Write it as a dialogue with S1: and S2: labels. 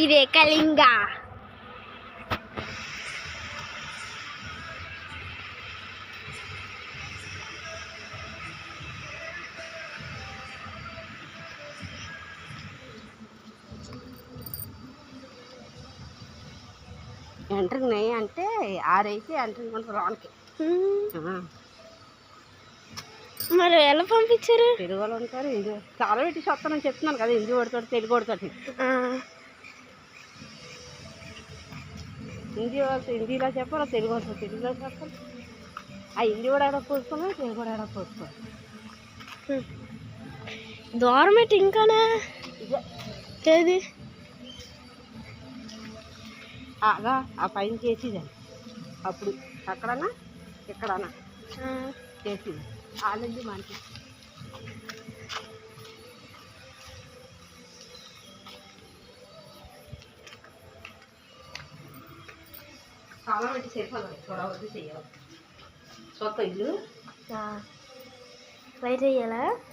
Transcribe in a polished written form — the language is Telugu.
S1: ఇదే కళింగ.
S2: ఎంట్రింగ్ నెయ్యి అంటే ఆరైతే ఎంట్రింగ్ ఉంటుంది లోనికి.
S1: మరి ఎలా పంపించారు?
S2: తెలుగు వాళ్ళు ఉంటారు, హిందీ చాలా పెట్టి చెప్తానని చెప్తున్నాను కదా, హిందీ కొడుతాడు తెలుగు కొడుతాడు. హిందీ వాళ్ళతో హిందీలో చెప్పాలి, తెలుగు వాళ్ళతో తెలుగులో చెప్పాలి. ఆ హిందీ కూడా ఎక్కడ పోసుకోవాలి, తెలుగు కూడా ఎక్కడ పోసుకోవాలి.
S1: దూరం ఏంటి ఇంకానే ఏది
S2: ఆగా ఆ పైన చేసేదాన్ని అప్పుడు అక్కడన్నా ఎక్కడన్నా చేసేది వాళ్ళండి మనకి. చాలా పెట్టి సరిపోదు, చూడవద్దు చెయ్యాలి. సొంత ఇల్లు
S1: ట్రై చెయ్యాలా?